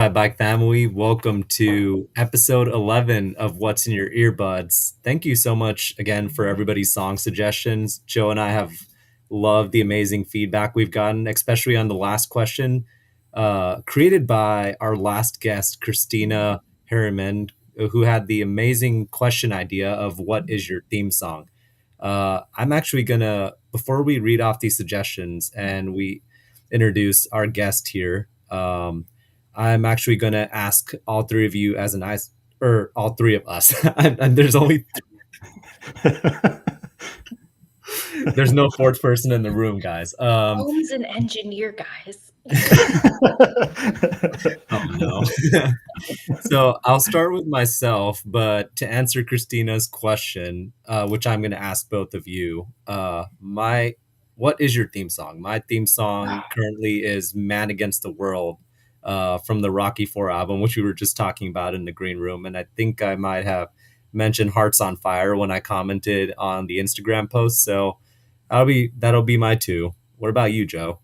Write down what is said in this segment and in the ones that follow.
Hi, Bike Family. Welcome to episode 11 of What's in Your Earbuds. Thank you so much again for everybody's song suggestions. Joe and I have loved the amazing feedback we've gotten, especially on the last question, created by our last guest, Christina Harriman, who had the amazing question idea of what is your theme song. I'm actually gonna, before we read off these suggestions and we introduce our guest here, I'm actually going to ask all three of you as an ice, or all three of us. And there's no fourth person in the room, guys. Owen's an engineer, guys. Oh no. So I'll start with myself, but to answer Christina's question, which I'm going to ask both of you, what is your theme song? My theme song currently is "Man Against the World" from the Rocky Four album, which we were just talking about in the green room, and I think I might have mentioned "Hearts on Fire" when I commented on the Instagram post. So that'll be my two. What about you, Joe?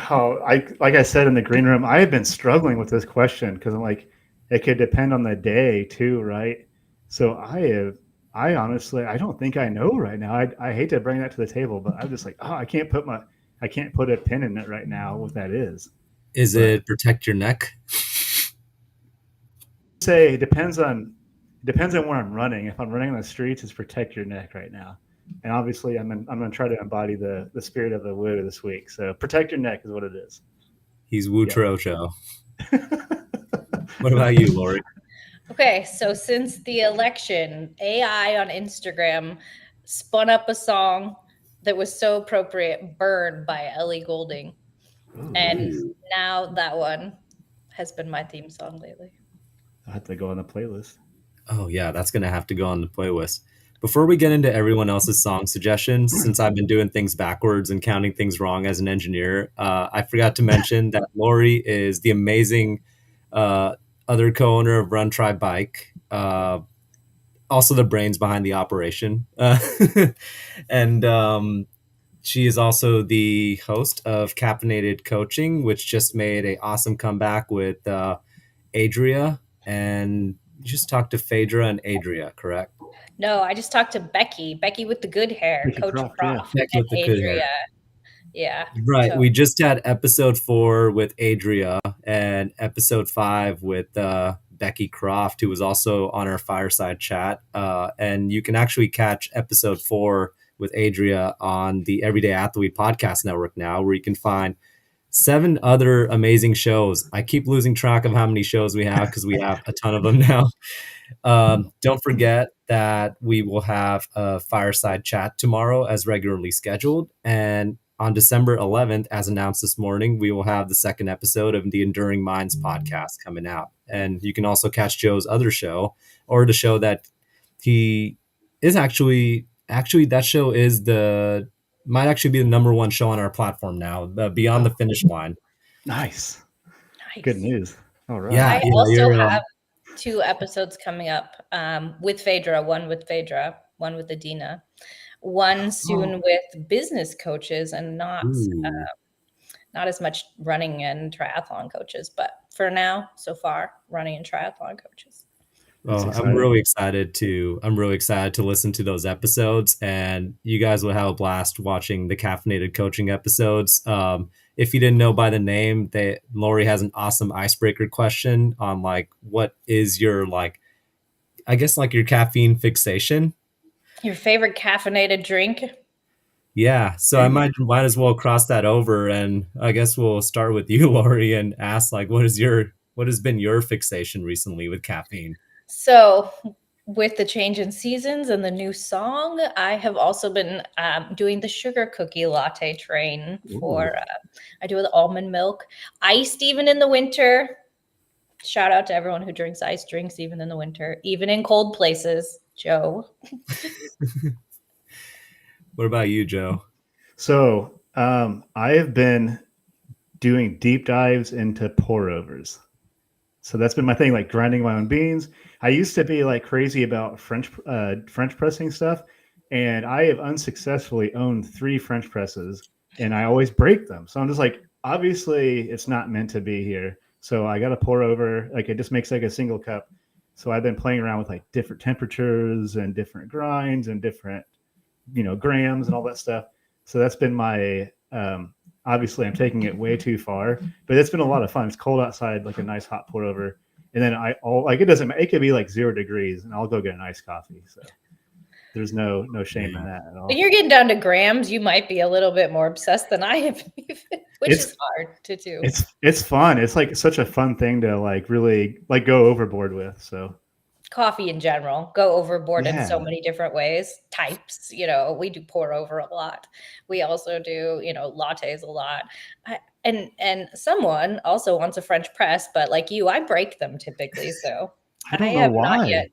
Like I said in the green room, I have been struggling with this question because I'm like, it could depend on the day too, right? So I honestly, I don't think I know right now. I hate to bring that to the table, but I'm just like, I can't put a pin in it right now. What that is? Is it "Protect Your Neck"? Say it depends on where I'm running. If I'm running on the streets, it's "Protect Your Neck" right now. And obviously, I'm going to try to embody the spirit of the woo this week. So "Protect Your Neck" is what it is. He's Wu Trocho. What about you, Lori? Okay, so since the election, AI on Instagram spun up a song that was so appropriate, "Burn" by Ellie Goulding. Ooh. And now that one has been my theme song lately. I'll have to go on the playlist. Oh yeah, that's gonna have to go on the playlist. Before we get into everyone else's song suggestions, since I've been doing things backwards and counting things wrong as an engineer, I forgot to mention that Lori is the amazing other co-owner of Run Try Bike, also the brains behind the operation, and she is also the host of Caffeinated Coaching, which just made an awesome comeback with Adria, and you just talked to Phaedra and Adria, correct? No, I just talked to Becky with the good hair, Becky Coach Croft, Croft, Becky and with the good hair. Adria. Yeah. Right. So We just had episode 4 with Adria and episode 5 with Becky Croft, who was also on our fireside chat. And you can actually catch episode 4 with Adria on the Everyday Athlete Podcast Network now, where you can find 7 other amazing shows. I keep losing track of how many shows we have because we have a ton of them now. Don't forget that we will have a fireside chat tomorrow as regularly scheduled. And on December 11th, as announced this morning, we will have the second episode of the Enduring Minds podcast coming out. And you can also catch Joe's other show, or the show that he is actually that show is might actually be the number one show on our platform now, Beyond the Finish Line. Nice. Good news. All right. Yeah, I also have 2 episodes coming up with Phaedra, one with Phaedra, one with Adina, one soon with business coaches, and not as much running and triathlon coaches, but for now, so far, running and triathlon coaches. Well, I'm really excited to listen to those episodes, and you guys will have a blast watching the Caffeinated Coaching episodes. If you didn't know by the name, Lori has an awesome icebreaker question on what is your I guess your caffeine fixation. Your favorite caffeinated drink? Yeah, so I might as well cross that over, and I guess we'll start with you, Lori, and ask what has been your fixation recently with caffeine? So with the change in seasons and the new song, I have also been doing the sugar cookie latte train for, I do it with almond milk, iced even in the winter. Shout out to everyone who drinks iced drinks even in the winter, even in cold places. Joe. What about you, Joe? So I have been doing deep dives into pour overs. So that's been my thing, like grinding my own beans. I used to be crazy about French pressing stuff, and I have unsuccessfully owned 3 French presses, and I always break them. So I'm just like, obviously, it's not meant to be here. So I got to pour over, like it just makes like a single cup. So I've been playing around with like different temperatures and different grinds and different, grams and all that stuff. So that's been my, obviously I'm taking it way too far, but it's been a lot of fun. It's cold outside, like a nice hot pour over. And then it doesn't, it could be like 0 degrees and I'll go get an iced coffee. So there's no shame in that at all. When you're getting down to grams, you might be a little bit more obsessed than I am, which is hard to do. It's fun. It's like such a fun thing to like really like go overboard with. So coffee in general, go overboard in so many different ways, types, we do pour over a lot. We also do, lattes a lot. And someone also wants a French press, but like you, I break them typically. So I don't know why. Not yet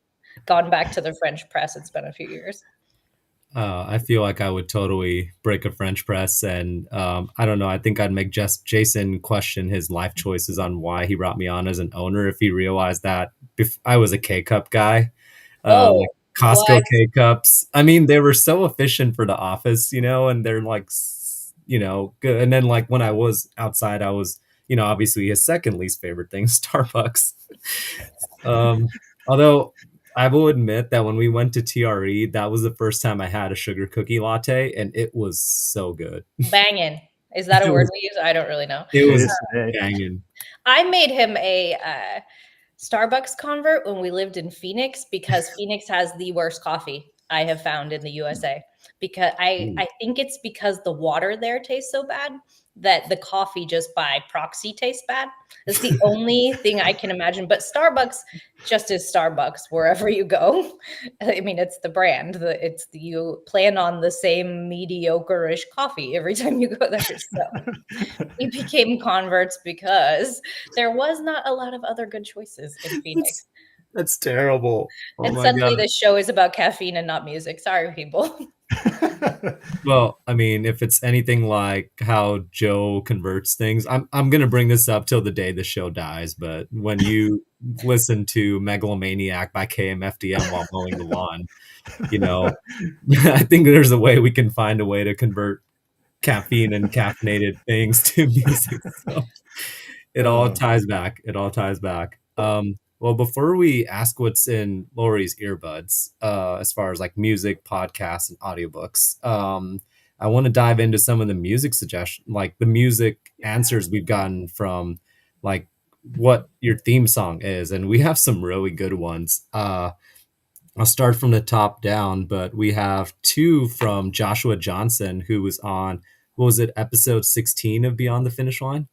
gone back to the French press. It's been a few years. I feel like I would totally break a French press, and I don't know. I think I'd make Jason question his life choices on why he brought me on as an owner if he realized that I was a K-cup guy. Like Costco what? K-cups. I mean, they were so efficient for the office, and they're like, good. And then like when I was outside, I was, obviously his second least favorite thing, Starbucks. Although I will admit that when we went to TRE, that was the first time I had a sugar cookie latte, and it was so good. Banging. Is that a word we use? I don't really know. It was banging. I made him a Starbucks convert when we lived in Phoenix because Phoenix has the worst coffee I have found in the USA. Because I think it's because the water there tastes so bad that the coffee just by proxy tastes bad. It's the only thing I can imagine. But Starbucks just is Starbucks wherever you go. I mean, it's the brand. You plan on the same mediocre-ish coffee every time you go there. So we became converts because there was not a lot of other good choices in Phoenix. That's terrible. Oh and suddenly the show is about caffeine and not music. Sorry, people. Well, I mean, if it's anything like how Joe converts things, I'm going to bring this up till the day the show dies. But when you listen to Megalomaniac by KMFDM while mowing the lawn, I think there's a way we can find a way to convert caffeine and caffeinated things to music. So it all ties back. Well, before we ask what's in Lori's earbuds, as far as like music, podcasts, and audiobooks, I want to dive into some of the music suggestions, like the music answers we've gotten from like what your theme song is. And we have some really good ones. I'll start from the top down, but we have 2 from Joshua Johnson, who was on, what was it, episode 16 of Beyond the Finish Line?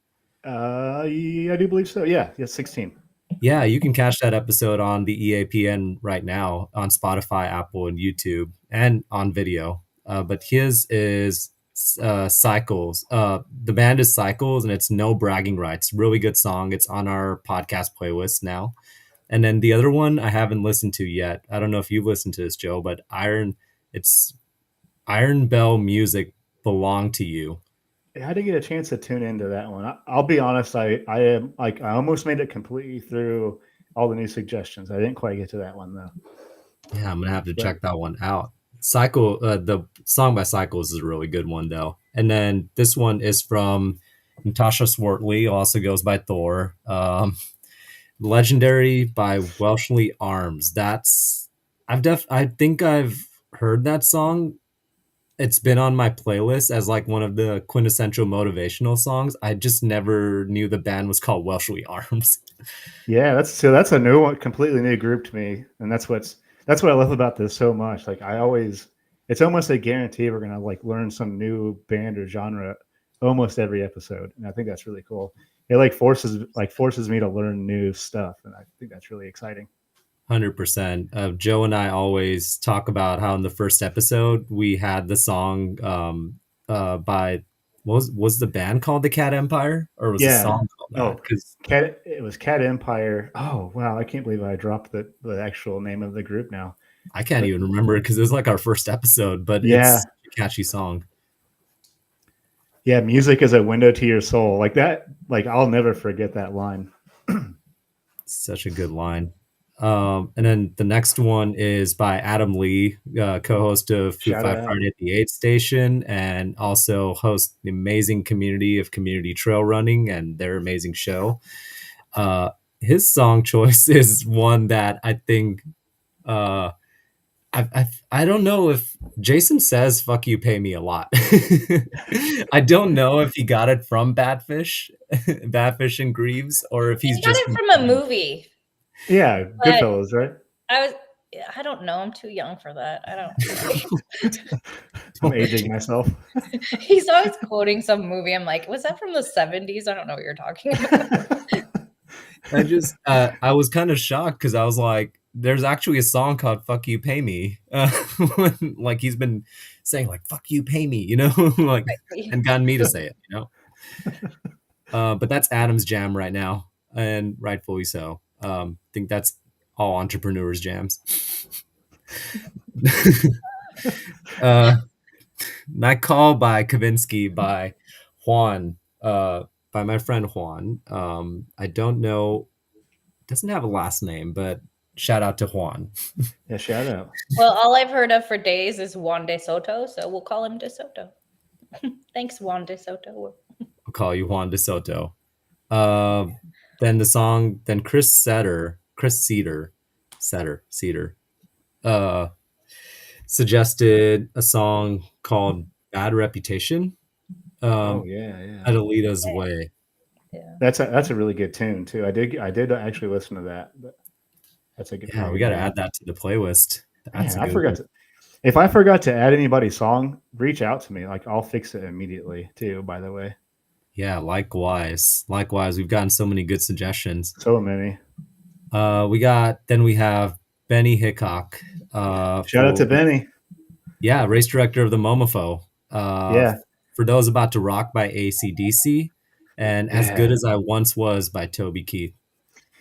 Yeah, I do believe so. Yeah, 16. Yeah, you can catch that episode on the EAPN right now on Spotify, Apple, and YouTube, and on video. But his is Cycles. The band is Cycles, and it's No Bragging Rights. Really good song. It's on our podcast playlist now. And then the other one I haven't listened to yet. I don't know if you've listened to this, Joe, but it's Iron Bell Music Belong to You. I didn't get a chance to tune into that one. I'll be honest. I am like, I almost made it completely through all the new suggestions. I didn't quite get to that one though. Yeah, I'm going to have to check that one out. The song by Cycles is a really good one though. And then this one is from Natasha Swartley, also goes by Thor. Legendary by Welshly Arms. I think I've heard that song. It's been on my playlist as like one of the quintessential motivational songs. I just never knew the band was called Welshly Arms. Yeah, that's a new one, completely new group to me, and that's what I love about this so much. Like it's almost a guarantee we're gonna like learn some new band or genre almost every episode, and I think that's really cool. It forces me to learn new stuff, and I think that's really exciting. 100%. Joe and I always talk about how in the first episode we had the song by was the band called the Cat Empire, or was the song called that? It was Cat Empire. Oh wow, I can't believe I dropped the actual name of the group now. I can't even remember it because it was like our first episode, but it's a catchy song. Yeah, music is a window to your soul. Like that, like I'll never forget that line. Such a good line. And then the next one is by Adam Lee, co-host of Food 5 Friday at the 8 station, and also host the amazing community of Community Trail Running and their amazing show. Uh, his song choice is one that I think uh, I don't know if Jason says "fuck you, pay me" a lot. I don't know if he got it from Badfish and Greaves, or if he's He got just it from a movie. Yeah, But Goodfellas, right? I don't know. I'm too young for that. I don't. I'm aging myself. He's always quoting some movie. I'm like, was that from the 70s? I don't know what you're talking about. I was kind of shocked because I was like, there's actually a song called "Fuck You, Pay Me," like he's been saying like "fuck you, pay me," like, and gotten me to say it. But that's Adam's jam right now, and rightfully so. I think that's all entrepreneurs' jams. Night Call by Kavinsky by Juan, by my friend Juan. I don't know, doesn't have a last name, but shout out to Juan. Yeah, shout out. Well, all I've heard of for days is Juan de Soto, so we'll call him de Soto. Thanks, Juan de Soto. I'll call you Juan de Soto. Then Chris Cedar, uh, suggested a song called "Bad Reputation." Oh yeah. Adelita's Way. Yeah. That's a really good tune too. I did actually listen to that. But that's a good. Yeah, we got to add that to the playlist. That's Man, if I forgot to add anybody's song, reach out to me. Like I'll fix it immediately too. By the way. Yeah, likewise. We've gotten so many good suggestions. So many. We have Benny Hickok. Shout out to Benny. Yeah, race director of the Momofo. Yeah. For Those About to Rock by AC/DC, and As Good as I Once Was by Toby Keith.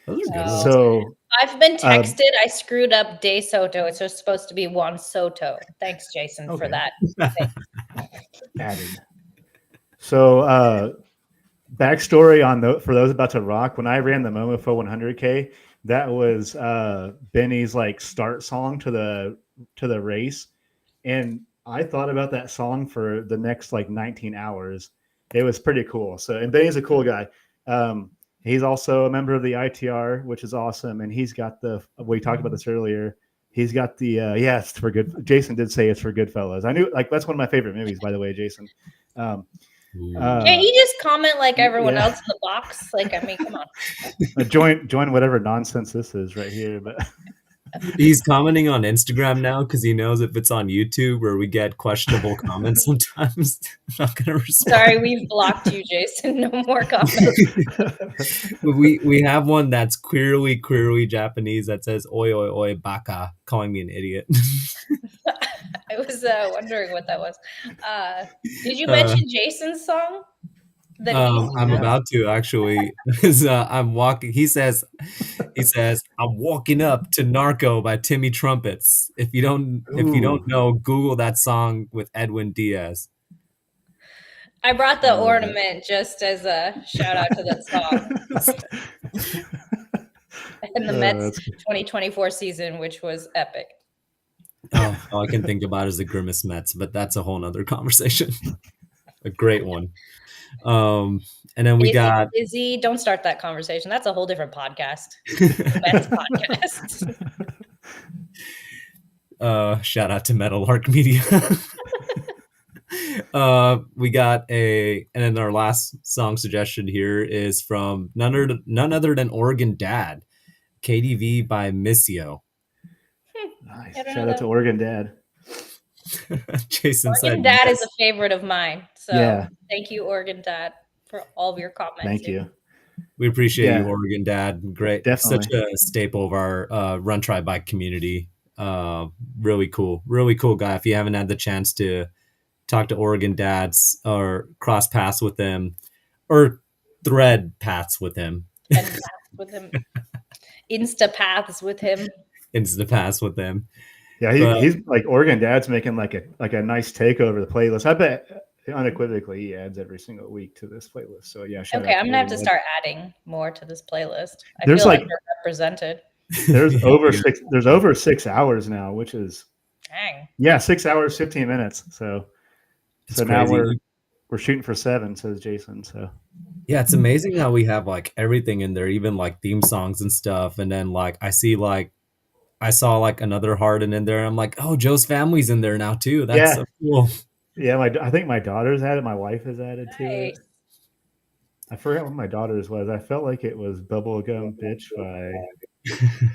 Those are good ones. So I've been texted. I screwed up De Soto. It's just supposed to be Juan Soto. Thanks, Jason, for that. Added. So backstory on for those about to rock. When I ran the Momofo 100K, that was Benny's like start song to the race, and I thought about that song for the next like 19 hours. It was pretty cool. So, and Benny's a cool guy. He's also a member of the ITR, which is awesome. And he's got we talked about this earlier. He's got the, it's for good. Jason did say it's for Goodfellas. I knew, like, that's one of my favorite movies, by the way, Jason. Can't he just comment like everyone else in the box? Like, I mean, come on. Join whatever nonsense this is right here. But he's commenting on Instagram now because he knows if it's on YouTube where we get questionable comments sometimes, I'm not going to respond. Sorry, we've blocked you, Jason. No more comments. we have one that's queerly Japanese that says "oi oi oi baka," calling me an idiot. I was wondering what that was. Did you mention Jason's song? I'm about to actually. I'm walking. He says, "I'm walking up to Narco" by Timmy Trumpets. If you don't know, Google that song with Edwin Diaz. I brought the ornament just as a shout out to that song. And the Mets 2024 season, which was epic. All I can think about is the Grimace Mets, but that's a whole nother conversation. A great one. And then we got Izzy. Don't start that conversation. That's a whole different podcast. Mets podcast. Shout out to Metal-Arc Media. We got and then our last song suggestion here is from none other than Oregon Dad, KDV by Missio. Nice. Shout out to Oregon Dad. Jason Oregon said Dad is a favorite of mine. So thank you, Oregon Dad, for all of your comments. Thank you. We appreciate you, Oregon Dad. Great. Definitely. Such a staple of our Run Tri Bike community. Really cool guy. If you haven't had the chance to talk to Oregon Dads or cross paths with them or thread paths with him. Insta paths with him. Yeah, he's like Oregon Dad's making like a nice takeover of the playlist. I bet unequivocally he adds every single week to this playlist. So yeah, okay, I'm gonna have to start adding more to this playlist. I feel like underrepresented. There's over 6 hours now, which is dang. 6 hours 15 minutes. So now we're shooting for 7, says Jason. So Yeah, it's amazing how we have like everything in there, even like theme songs and stuff. And then like I saw like another Harden in there. And I'm like, oh, Joe's family's in there now too. That's Yeah, so cool. yeah. I think my daughter's added. My wife has added to it. Nice. I forgot what my daughter's was. I felt like it was Bubblegum Bitch by.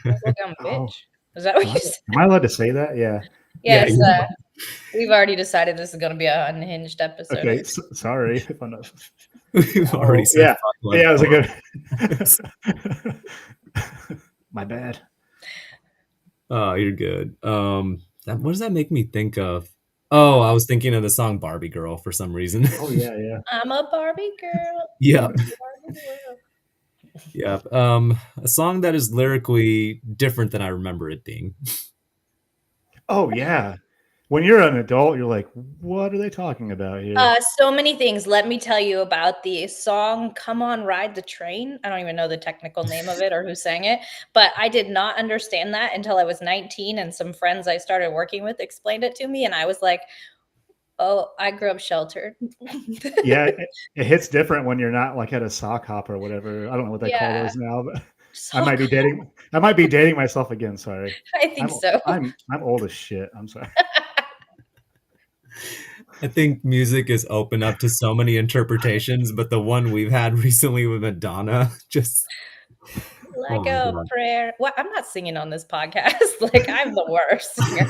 Bubblegum Oh, bitch. Is that what am I, you said? am I allowed to say that? Yeah. Yeah, Yes. We've already decided this is going to be an unhinged episode. Okay. Sorry if I'm not. we've already Oh, said yeah. fuck like Yeah, it was a 4 good. My bad. Oh, you're good. What does that make me think of? Oh, I was thinking of the song Barbie Girl for some reason. Oh yeah, yeah. I'm a Barbie girl. Yep. Barbie world. Yep. A song that is lyrically different than I remember it being. Oh yeah. When you're an adult, you're like, what are they talking about here? So many things. Let me tell you about the song Come On Ride the Train. I don't even know the technical name of it or who sang it, but I did not understand that until I was 19 and some friends I started working with explained it to me and I was like, "Oh, I grew up sheltered." Yeah, it hits different when you're not like at a sock hop or whatever. I don't know what they call Yeah. those now, but I So might be dating. I might be dating myself again. Sorry. I think so. I'm old as shit. I'm sorry. I think music is open up to so many interpretations, but the one we've had recently with Madonna just oh Like my a god. prayer. Well, I'm not singing on this podcast. Like I'm the worst singer.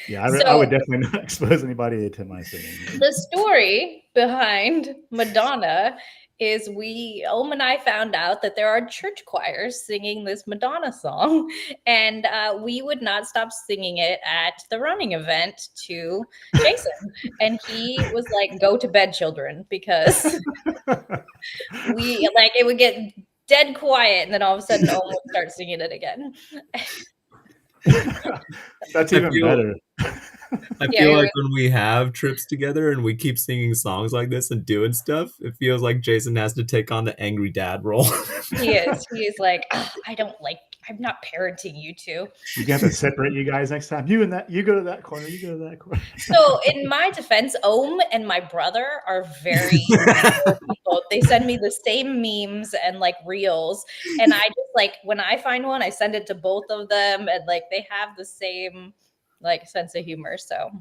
Yeah, I would So definitely not expose anybody to my singing. the story behind Madonna is Ohm and I found out that there are church choirs singing this Madonna song, and we would not stop singing it at the running event to Jason. And he was like, "Go to bed, children," because we like it would get dead quiet, and then all of a sudden, Ohm would start singing it again. That's I even feel better. I Yeah, feel it like was, when we have trips together and we keep singing songs like this and doing stuff, it feels like Jason has to take on the angry dad role. he is. He is like, "Oh, I don't like. I'm not parenting you two." You have to separate you guys next time. You and that. You go to that corner. You go to that corner. So, in my defense, Ohm and my brother are very similar people. They send me the same memes and like reels, and I just like when I find one, I send it to both of them, and like they have the same like sense of humor. So,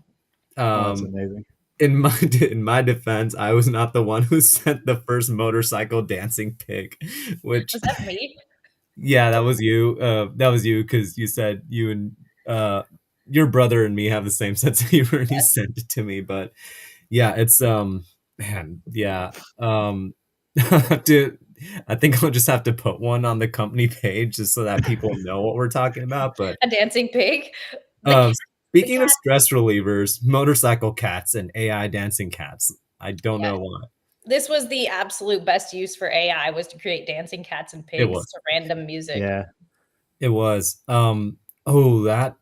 Oh, that's um, amazing. in my defense, I was not the one who sent the first motorcycle dancing pic, which was that me? yeah, that was you. That was you because you said you and your brother and me have the same sense of humor, and he sent it to me. But yeah, it's man, yeah. Dude, I think I'll just have to put one on the company page just so that people know what we're talking about. But A dancing pig. The um, cat. The speaking of cat. stress relievers, motorcycle cats and AI dancing cats. I don't Yeah. know why This was the absolute best use for AI was to create dancing cats and it pigs was. to random music. Yeah. It was. Oh, that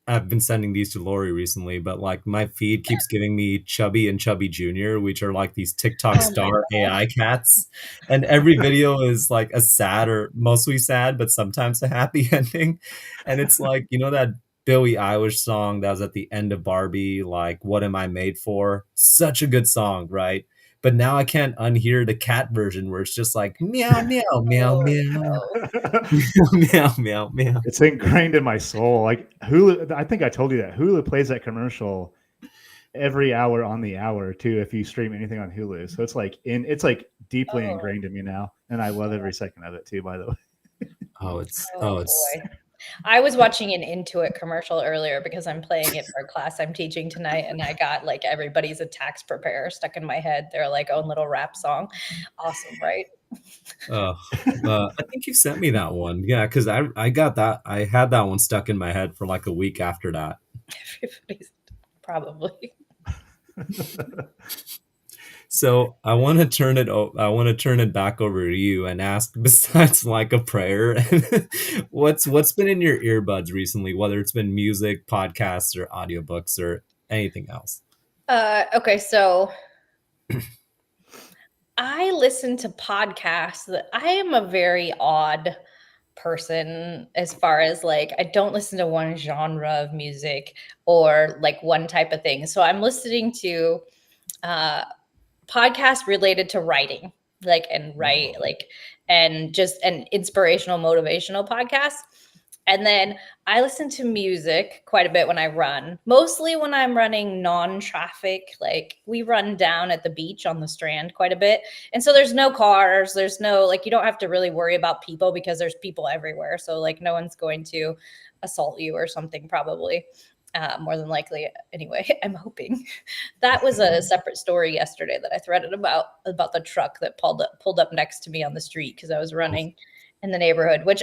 I've been sending these to Lori recently, but like my feed keeps giving me Chubby and Chubby Jr., which are like these TikTok Oh my star AI cats. And every video is like a sad or mostly sad, but sometimes a happy ending. And it's like, you know that Billie Eilish song that was at the end of Barbie, like What Am I Made For? Such a good song, right? But now I can't unhear the cat version where it's just like meow meow meow Oh meow no. meow meow meow. It's ingrained in my soul. Like Hulu, I think I told you that Hulu plays that commercial every hour on the hour too. If you stream anything on Hulu, so it's like deeply Oh, ingrained in me now, and I love every second of it too. By the way, oh It's boy. I was watching an Intuit commercial earlier because I'm playing it for a class I'm teaching tonight, and I got like everybody's a tax preparer stuck in my head. Their like own little rap song. Awesome, right? uh, I think you sent me that one. Yeah, because I got that. I had that one stuck in my head for like a week after that. Everybody's probably. So I want to turn it. I want to turn it back over to you and ask. Besides, like a prayer, what's been in your earbuds recently? Whether it's been music, podcasts, or audiobooks, or anything else. Okay, so I listen to podcasts. I am a very odd person as far as like I don't listen to one genre of music or like one type of thing. So I'm listening to uh podcasts related to writing, and just an inspirational, motivational podcast. And then I listen to music quite a bit when I run, mostly when I'm running non-traffic. Like we run down at the beach on the Strand quite a bit. And so there's no cars, there's no, like, you don't have to really worry about people because there's people everywhere. So like no one's going to assault you or something, probably. More than likely, anyway. I'm hoping. That was a separate story yesterday that I threaded about the truck that pulled up next to me on the street because I was running in the neighborhood, which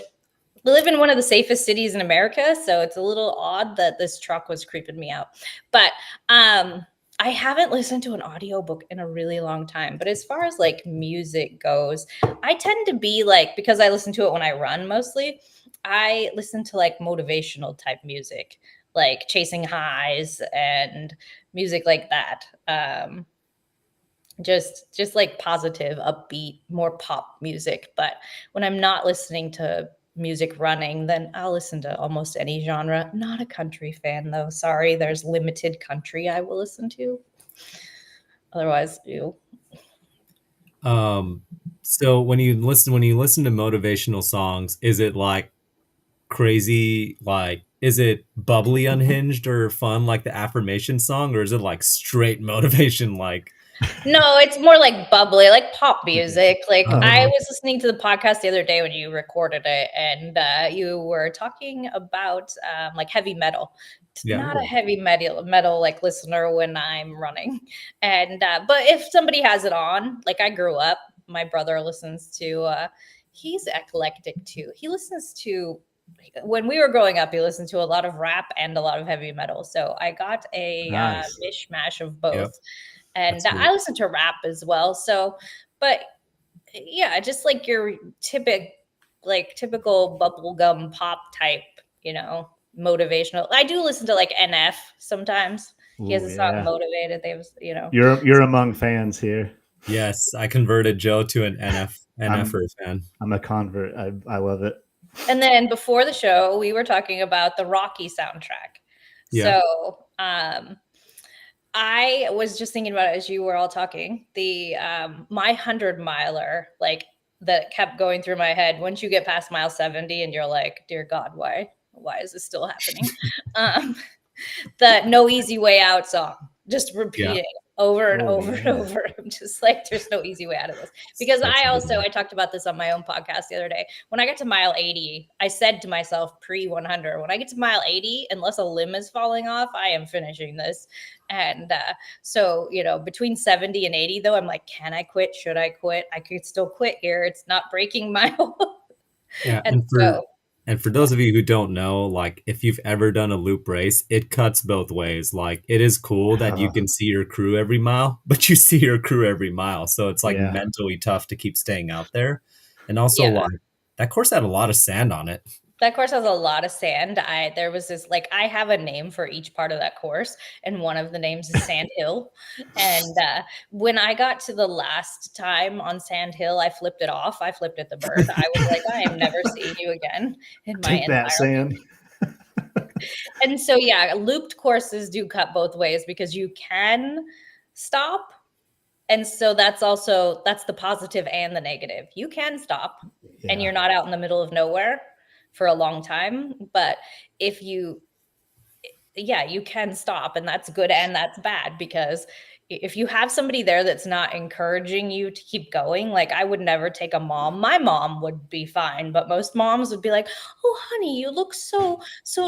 we live in one of the safest cities in America, so it's a little odd that this truck was creeping me out. But I haven't listened to an audiobook in a really long time. But as far as like music goes, I tend to be like, because I listen to it when I run mostly, I listen to like motivational type music, like Chasing Highs and music like that. Just like positive, upbeat, more pop music. But when I'm not listening to music running, then I'll listen to almost any genre. Not a country fan though. Sorry, there's limited country I will listen to. Otherwise, you. So when you listen to motivational songs, is it like crazy, like is it bubbly, unhinged, or fun like the affirmation song, or is it like straight motivation like No, it's more like bubbly, like pop Okay. music. Like I Oh, was listening to the podcast the other day when you recorded it, and you were talking about like heavy metal. yeah. Not a heavy metal like listener when I'm running, and but if somebody has it on, like I grew up, my brother listens to. He's eclectic too. He listens to. When we were growing up, he listened to a lot of rap and a lot of heavy metal. So I got a Nice. mishmash of Yep. both, and That's sweet. I listen to rap as well. So, but yeah, just like your typical bubblegum pop type, motivational. I do listen to like NF sometimes. He has Ooh, a song yeah. Motivated. They was, You're among fans here. Yes, I converted Joe to an I'm NFer fan. I'm a convert. I love it. And then before the show, we were talking about the Rocky soundtrack. Yeah. So, I was just thinking about it as you were all talking. The my 100 miler, like that kept going through my head. Once you get past mile 70 and you're like, dear God, why is this still happening? um, the No Easy Way Out song, just Yeah. repeating over and Oh, over and yeah. over. I'm just like, there's no easy way out of this. Because Such a good one. I talked about this on my own podcast the other day. When I got to mile 80, I said to myself pre 100, when I get to mile 80, unless a limb is falling off, I am finishing this. And so, between 70 and 80, though, I'm like, can I quit? Should I quit? I could still quit here. It's not breaking my Yeah, and so and for those of you who don't know, like if you've ever done a loop race, it cuts both ways. Like it is cool that you can see your crew every mile, but you see your crew every mile. So it's like Yeah. mentally tough to keep staying out there. And also yeah. like that course had a lot of sand on it. That course has a lot of sand. There was this, like, I have a name for each part of that course, and one of the names is Sand Hill. And when I got to the last time on Sand Hill, I flipped it off. I flipped at the bird. I was like, I am never seeing you again in my Take that, entire. Sand. And so, yeah, looped courses do cut both ways because you can stop. And so that's the positive and the negative. You can stop and Yeah. you're not out in the middle of nowhere for a long time. But if you can stop, and that's good and that's bad, because if you have somebody there that's not encouraging you to keep going, like I would never take a mom. My mom would be fine, but most moms would be like, "Oh, honey, you look so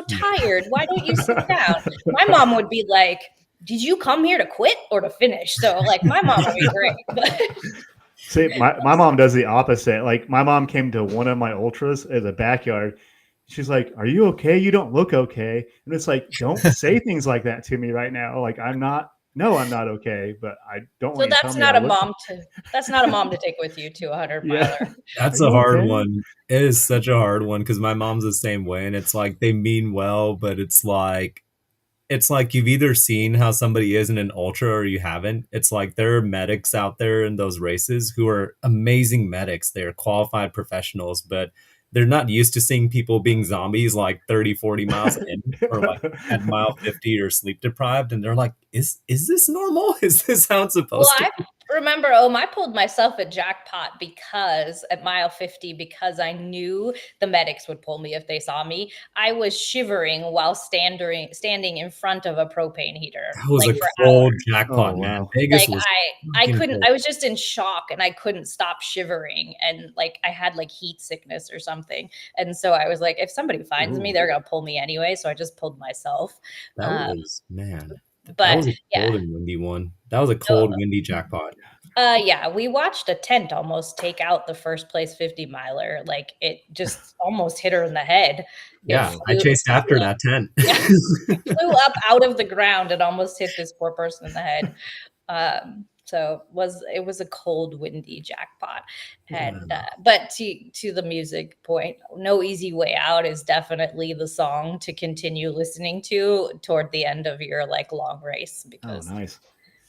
tired. Why don't you sit down?" My mom would be like, "Did you come here to quit or to finish?" So like my mom would be great. But See, my mom does the opposite. Like my mom came to one of my ultras as a backyard. She's like, "Are you okay? You don't look okay." And it's like, don't say things like that to me right now. Like I'm not. No, I'm not okay. But I don't so want you to tell that's me I not a look. mom to take with you to a 100 Yeah. miler. Are That's a you hard okay? one. It is such a hard one because my mom's the same way. And it's like they mean well, but it's like you've either seen how somebody is in an ultra or you haven't. It's like there are medics out there in those races who are amazing medics. They're qualified professionals, but they're not used to seeing people being zombies like 30, 40 miles in or like at mile 50 or sleep deprived. And they're like, is this normal? Is this how it's Well, supposed to I've be? remember, I pulled myself a jackpot because at mile 50, because I knew the medics would pull me if they saw me. I was shivering while standing in front of a propane heater, That was like a for cold hours. Oh jackpot, man. wow. Vegas Like was I fucking couldn't, cold. I was just in shock and I couldn't stop shivering. And like I had like heat sickness or something. And so I was like, if somebody finds me, Ooh. they're gonna pull me anyway. So I just pulled myself. That was, man, that But was a yeah. cold and windy one. That was a No, cold, windy jackpot. yeah, we watched a tent almost take out the first place 50 miler. Like it just almost hit her in the head. It Yeah, Whoa. I flew, chased after that tent. yeah, flew up out of the ground and almost hit this poor person in the head. So it was a cold, windy jackpot. And but to the music point, No Easy Way Out is definitely the song to continue listening to toward the end of your like long race Oh, because nice.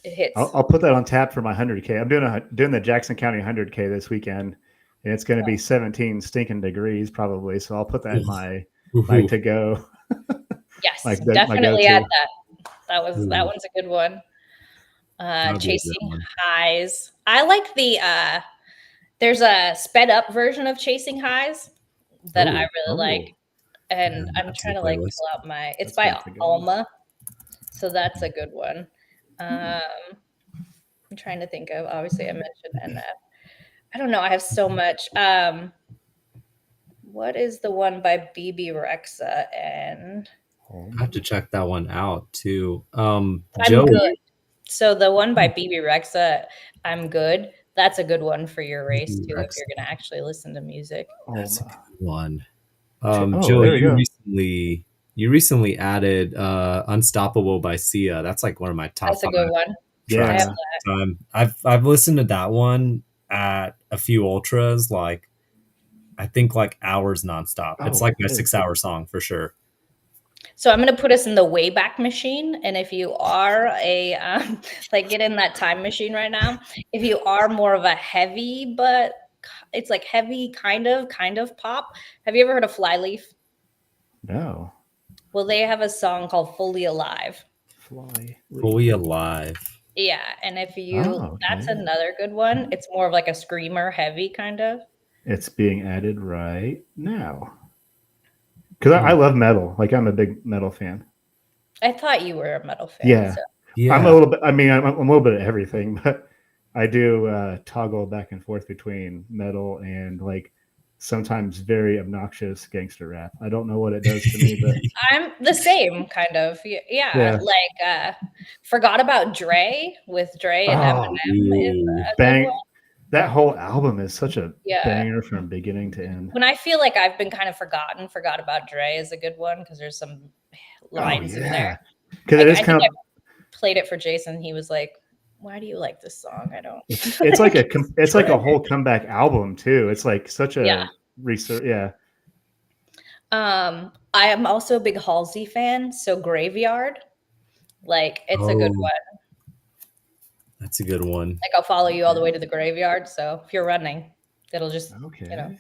it hits. I'll put that on tap for my 100K. I'm doing the Jackson County 100K this weekend, and it's going to be 17 stinking degrees probably. So I'll put that in my Ooh, to go. Yes, My definitely add go-to. that. That ooh, one's a good one. that would be a good Chasing one. Highs. I like the there's a sped up version of Chasing Highs that I Oh, really like. And add I'm that to trying the to like playlist. pull out it's That's by good to go. Alma. So that's a good one. I'm trying to think of, obviously I mentioned NF. I don't know, I have so much. What is the one by BB Rexa and I have to check that one out too. I'm Joey. good. So the one by BB Rexa, I'm good. That's a good one for your race too, if Rex, you're gonna actually listen to music. that's a good one. Oh, Joey, there we go. you recently added Unstoppable by Sia. That's like one of my top That's a 5 good one. I tracks have Yeah. of all time. I've listened to that one at a few ultras, like I think like hours nonstop. It's Oh, like my good. 6-hour song for sure. So I'm going to put us in the Wayback Machine, and if you are a like get in that time machine right now, if you are more of a heavy, but it's like heavy kind of pop. Have you ever heard of Flyleaf? No. Well, they have a song called Fully Alive. Fly. Fully Alive. Yeah, and if you Oh, that's okay. another good one. It's more of like a screamer heavy kind of. It's being added right now. Because I Hmm. love metal. Like I'm a big metal fan. I thought you were a metal fan, Yeah. so I'm a Yeah. little bit. I mean, I'm a little bit of everything, but I do toggle back and forth between metal and like sometimes very obnoxious gangster rap. I don't know what it does to me, but I'm the same kind of. Yeah, yeah. like Forgot About Dre with Dre and Oh, Eminem is Ooh. a good one. bang! That whole album is such a Yeah. banger from beginning to end. When I feel like I've been kind of Forgot About Dre is a good one because there's some Oh lines in there. yeah, because it is I think kind I of played it for Jason. He was like, "Why do you like this song?" I don't. it's like it's like a whole comeback album too. It's like such Yeah. a research. Yeah. I am also a big Halsey fan, so Graveyard, like it's a good Oh, one. that's a good one. Like I'll follow you all the way to the graveyard. So if you're running, it'll just Okay.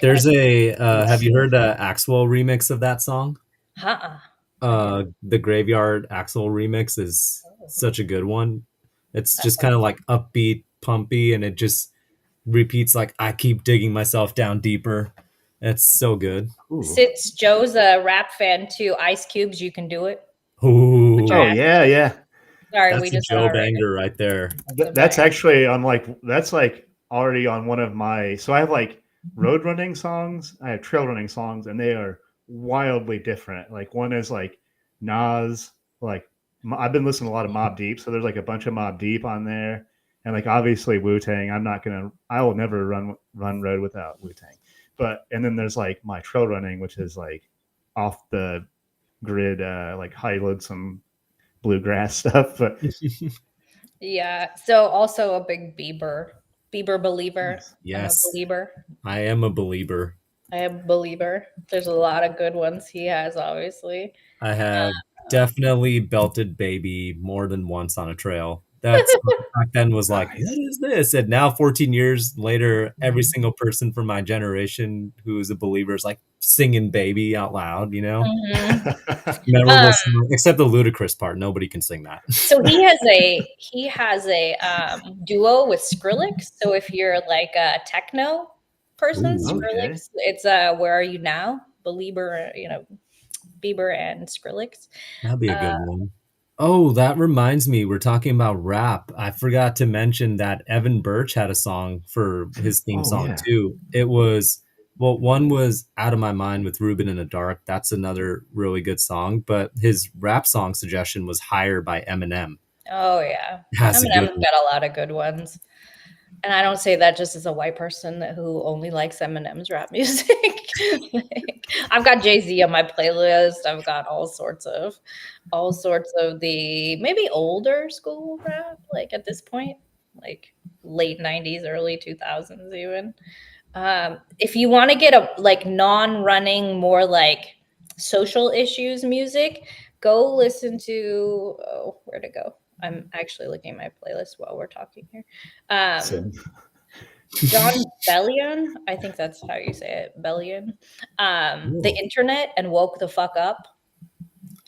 There's a Good have you stuff. heard the Axwell remix of that song? Uh-uh. I didn't. The Graveyard Axel remix is Oh, such a good one. It's that just kind of like upbeat, pumpy, and it just repeats like I keep digging myself down deeper. It's so good. Ooh. Since Joe's a rap fan too, Ice Cube's "You Can Do It." Ooh, Oh Trash. yeah, yeah. Sorry, we that's a just had Joe our right. banger right there. It's a That's banger. actually on like that's like already on one of my. So I have like road running songs. I have trail running songs, and they are wildly different. Like one is like Nas. Like I've been listening to a lot of Mobb Deep, so there's like a bunch of Mobb Deep on there, and like obviously Wu Tang. I will never run road without Wu Tang. But and then there's like my trail running, which is like off the grid, like high load some bluegrass stuff. But Yeah. So also a big Bieber believer. nice. I'm a Yes, believer. I am a believer. I am a believer. There's a lot of good ones he has, obviously. I have definitely belted Baby more than once on a trail. that back then was like, what is this? And now 14 years later, every single person from my generation who is a believer is like singing Baby out loud, you know? Memorable Um, song, except the Ludacris part. Nobody can sing that. so he has a duo with Skrillex. So if you're like a techno person, Ooh, Okay. Skrillex, it's Where Are You Now? Belieber, Bieber and Skrillex. that'd be a good one. Oh, that reminds me, we're talking about rap. I forgot to mention that Evan Birch had a song for his theme Oh song yeah. too. It was, well, one was Out of My Mind with Ruben in the Dark. That's another really good song. But his rap song suggestion was Higher by Eminem. Oh yeah, Has a good Eminem's one. got a lot of good ones. And I don't say that just as a white person who only likes Eminem's rap music. Like, I've got Jay-Z on my playlist. I've got all sorts of the maybe older school rap, like at this point, like late 90s, early 2000s even. If you want to get a like non-running, more like social issues music, go listen to where to go. I'm actually looking at my playlist while we're talking here. Same. John Bellion, I think that's how you say it, Bellion. The Cool. Internet and Woke the Fuck Up.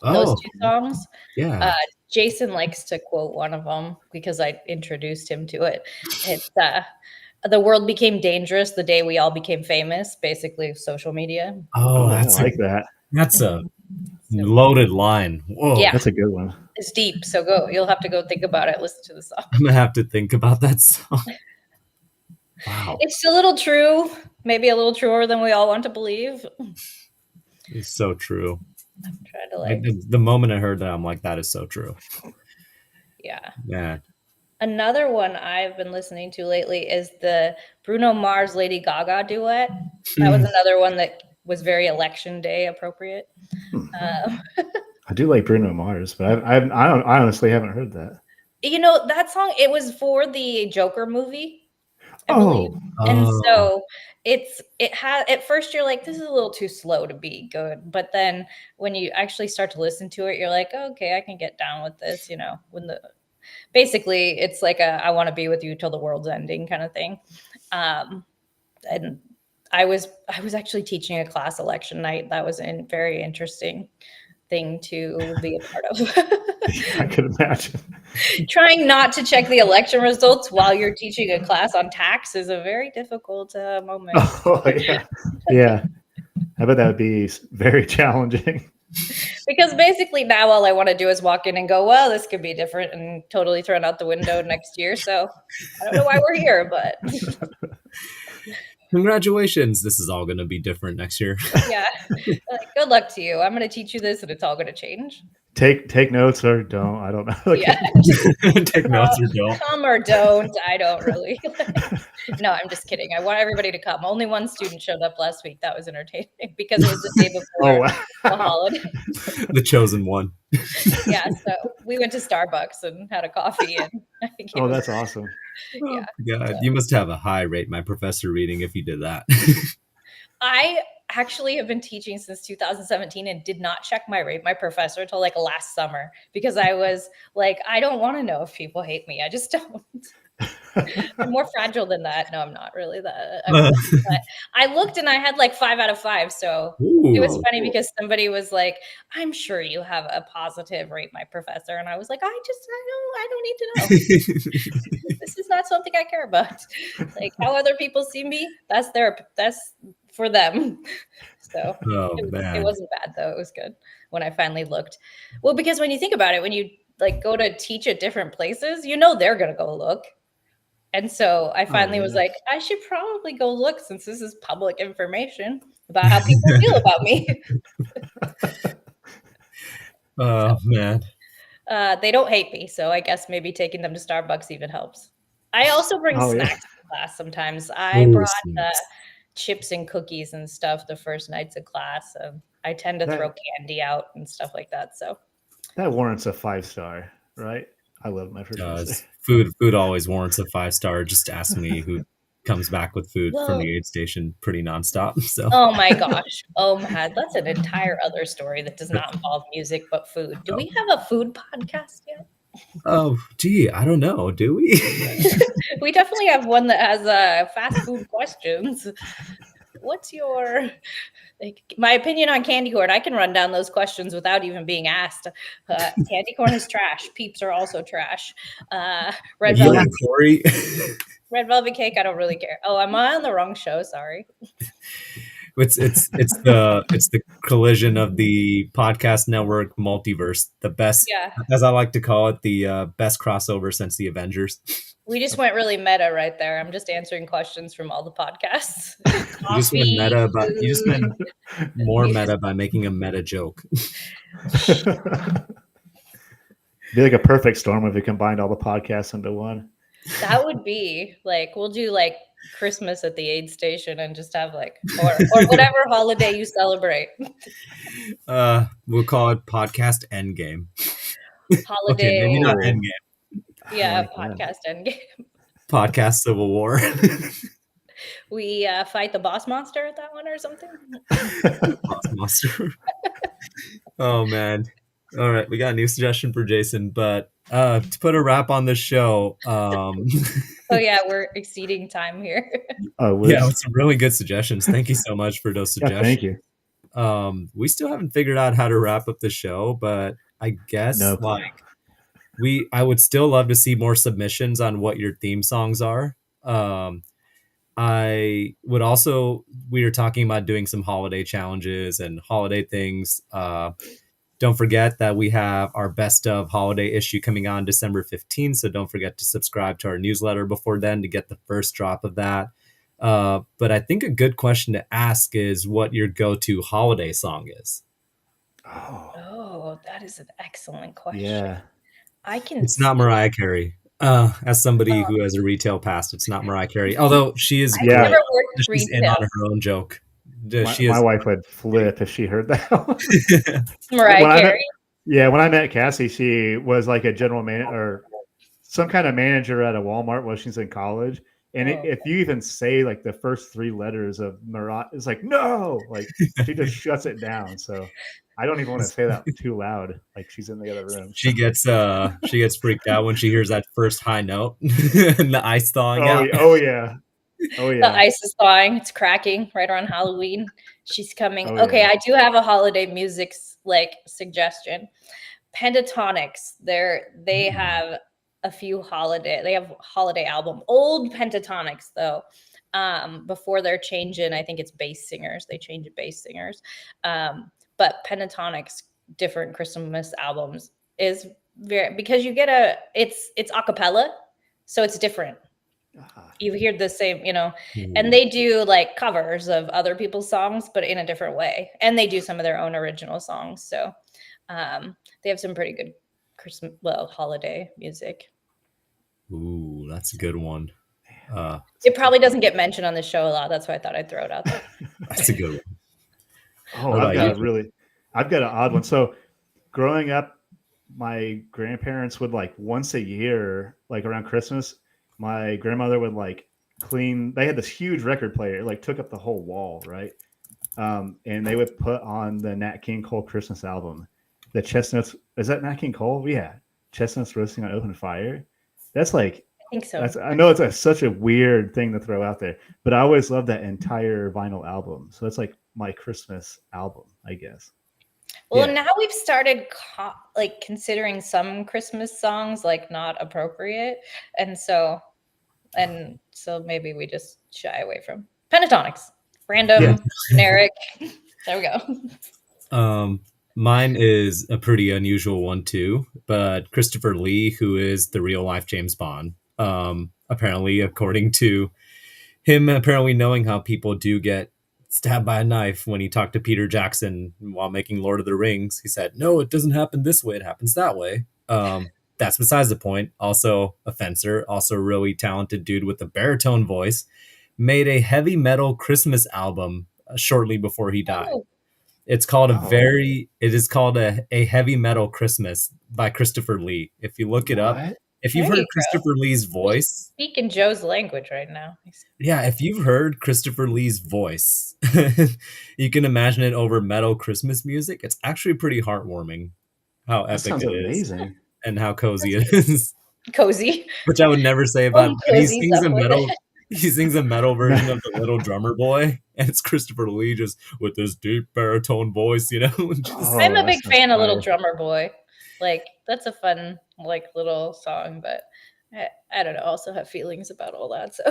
Those Oh, two songs. yeah. Jason likes to quote one of them because I introduced him to it. It's the world became dangerous the day we all became famous, basically social media. Oh, Oh, I like that. that's a So, loaded line. Whoa. yeah, That's a good one. it's deep. So you'll have to go think about it, listen to the song. I'm gonna have to think about that song. Wow. It's a little true, maybe a little truer than we all want to believe. It's so true. I'm trying to like, The moment I heard that, I'm like, that is so true. yeah. Yeah. Another one I've been listening to lately is the Bruno Mars Lady Gaga duet. That was another one that was very election day appropriate. I do like Bruno Mars, but I honestly haven't heard that. That song, it was for the Joker movie, I believe. Oh, And Oh, so it had, at first you're like, this is a little too slow to be good. But then when you actually start to listen to it, you're like, okay, I can get down with this, basically it's like I want to be with you till the world's ending kind of thing. And I was actually teaching a class election night. That was a very interesting thing to be a part of. I could imagine. Trying not to check the election results while you're teaching a class on tax is a very difficult moment. Oh yeah, yeah. I bet that would be very challenging. Because basically now all I want to do is walk in and go, well, this could be different, and totally thrown out the window next year. So I don't know why we're here, but congratulations. This is all going to be different next year. yeah, like, good luck to you. I'm going to teach you this and it's all going to change. Take notes or don't. I don't know. Yeah. Take notes or don't. Come or don't. I don't really. No, I'm just kidding. I want everybody to come. Only one student showed up last week. That was entertaining because it was the day before Oh the wow. holiday. The chosen one. Yeah, so we went to Starbucks and had a coffee, and I think it Oh, was, that's awesome. yeah. God, you must have a high rate my professor reading if you did that. I actually have been teaching since 2017 and did not check my rate my professor until like last summer because I was like, I don't want to know if people hate me. I just don't. I'm more fragile than that. No, I'm not really that. But I looked and I had like 5 out of 5. So it was Ooh. funny because somebody was like, I'm sure you have a positive rate my professor. And I was like, I don't need to know. This is not something I care about. Like how other people see me, that's for them. So Oh, it man. wasn't bad though. It was good when I finally looked. Well, because when you think about it, when you like go to teach at different places, they're going to go look. And so I finally was like, I should probably go look since this is public information about how people feel about me. Oh, man. They don't hate me, so I guess maybe taking them to Starbucks even helps. I also bring snacks to class sometimes. I Ooh, brought snacks. chips and cookies and stuff the first nights of class. I tend to throw candy out and stuff like that. So that warrants a 5-star, right? I love my professor. Food always warrants a 5-star. Just ask me who comes back with food from Whoa. the aid station pretty nonstop. So Oh my gosh. Oh my, that's an entire other story that does not involve music but food. Do we have a food podcast yet? Oh, gee, I don't know. Do we? We definitely have one that has fast food questions. What's your my opinion on candy corn? I can run down those questions without even being asked. Candy corn is trash. Peeps are also trash. Red Yeah, velvet, Corey. red velvet cake. I don't really care. Oh, am I on the wrong show? Sorry. It's the collision of the podcast network multiverse, the best, Yeah, as I like to call it, the best crossover since the Avengers. we just went really meta right there. I'm just answering questions from all the podcasts. You just went Coffee, meta, but you just food, went more meta by making a meta joke. Be like a perfect storm if we combined all the podcasts into one. That would be like we'll do like Christmas at the aid station and just have like or whatever holiday you celebrate. We'll call it podcast Endgame. Okay, Holiday, maybe not Oh, Endgame. yeah, like that. podcast endgame. Podcast Civil War. We fight the boss monster at that one or something. Boss Monster. Oh man. All right, we got a new suggestion for Jason, but to put a wrap on this show, Oh yeah, we're exceeding time here. Oh, yeah, with some really good suggestions. Thank you so much for those yeah, suggestions. thank you. We still haven't figured out how to wrap up the show, but I guess No clue. I would still love to see more submissions on what your theme songs are. I would also, we were talking about doing some holiday challenges and holiday things. Don't forget that we have our best of holiday issue coming on December 15th. So don't forget to subscribe to our newsletter before then to get the first drop of that. But I think a good question to ask is what your go-to holiday song is. Oh, Oh, that is an excellent question. yeah. I can It's not see- Mariah Carey. As somebody who has a retail past, it's not Mariah Carey. Although she is I've Yeah. never worked she's in retail. on her own joke. My wife would flip if she heard that. Mariah When I met- Carey. Yeah, when I met Cassie, she was like a general manager or some kind of manager at a Walmart while she's in college. And Oh. if you even say like the first three letters of Mariah, it's like, no, like she just shuts it down. So I don't even want to say that too loud. Like she's in the other room. She gets freaked out when she hears that first high note and the ice thawing out. Oh yeah. Oh The yeah. ice is thawing. It's cracking right around Halloween. She's coming. Oh, Okay, yeah. I do have a holiday music like suggestion. Pentatonics. They have a few holiday. They have holiday album. Old Pentatonics though. Before they're changing, I think it's bass singers. They change it bass singers. But Pentatonics different Christmas albums is very because you get it's a cappella, so it's different. You hear the same, and they do like covers of other people's songs, but in a different way. And they do some of their own original songs. So they have some pretty good Christmas, holiday music. Ooh, that's a good one. It probably doesn't get mentioned on the show a lot. That's why I thought I'd throw it out there. That's a good one. Oh, What I've about got an odd one. So growing up, my grandparents would like once a year, like around Christmas, my grandmother would like clean. They had this huge record player, it like took up the whole wall, right? And they would put on the Nat King Cole Christmas album. The chestnuts, is that Nat King Cole? Yeah, chestnuts roasting on open fire. That's like, I think so. I know it's such a weird thing to throw out there, but I always love that entire vinyl album. So that's like my Christmas album, I guess. Well, Yeah. now we've started like considering some Christmas songs like not appropriate, and so maybe we just shy away from Pentatonics, random, generic. There we go. Mine is a pretty unusual one too, but Christopher Lee, who is the real life James Bond, apparently, according to him, apparently knowing how people do get stabbed by a knife when he talked to Peter Jackson while making Lord of the Rings, he said, "No, it doesn't happen this way; it happens that way." That's besides the point. Also a fencer, also a really talented dude with a baritone voice, made a heavy metal Christmas album shortly before he died. Oh. It's called it is called a heavy metal Christmas by Christopher Lee. If you look it up, if you've There heard you go. Christopher Lee's voice, Speaking Joe's language right now. yeah, if you've heard Christopher Lee's voice, you can imagine it over metal Christmas music. It's actually pretty heartwarming how That epic sounds it is. amazing. and how cozy it is. Cozy. Which I would never say about. Home And he cozies sings up a with metal. it. He sings a metal version of the Little Drummer Boy, and it's Christopher Lee just with this deep baritone voice, you know. Just, Oh, I'm a that big sounds fan of Little fire. Drummer Boy. Like that's a fun like little song, but I don't know. I also have feelings about all that. So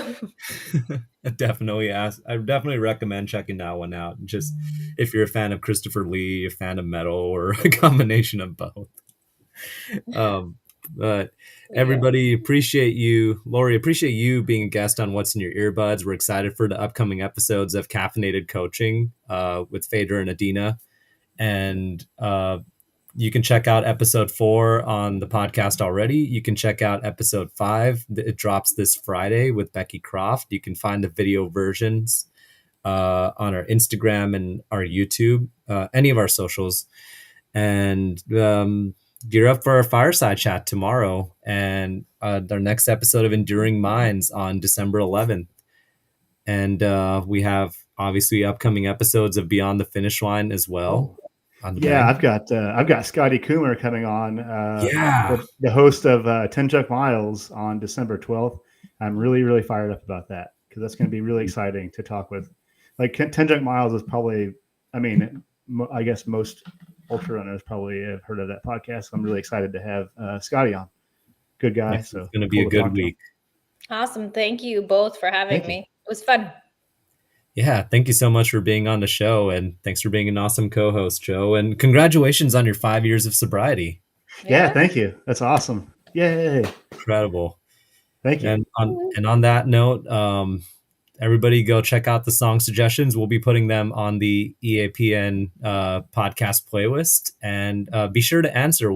I definitely recommend checking that one out. Just if you're a fan of Christopher Lee, a fan of metal, or a combination of both. But everybody, appreciate you, Lori. Appreciate you being a guest on What's in Your Earbuds. We're excited for the upcoming episodes of Caffeinated Coaching with Phaedra and Adina, and you can check out episode 4 on the podcast already. You can check out episode 5. It drops this Friday with Becky Croft. You can find the video versions on our Instagram and our YouTube, any of our socials. And gear up for our fireside chat tomorrow and our next episode of Enduring Minds on December 11th. And we have obviously upcoming episodes of Beyond the Finish Line as well. Yeah, I've got Scotty Coomer coming on. Yeah, the host of 10 Chuck Miles on December 12th. I'm really fired up about that because that's going to be really exciting to talk with. Like 10 Chuck Miles is probably, I mean, I guess most ultra runners probably have heard of that podcast. So I'm really excited to have Scotty on. Good guy. Yes, so it's going to be a good week. Awesome. Thank you both for having me. It was fun. Yeah, thank you so much for being on the show, and thanks for being an awesome co-host, Joe. And congratulations on your 5 years of sobriety. Yeah, thank you. That's awesome. Yay! Incredible. Thank you. And on that note, everybody go check out the song suggestions. We'll be putting them on the EAPN podcast playlist, and be sure to answer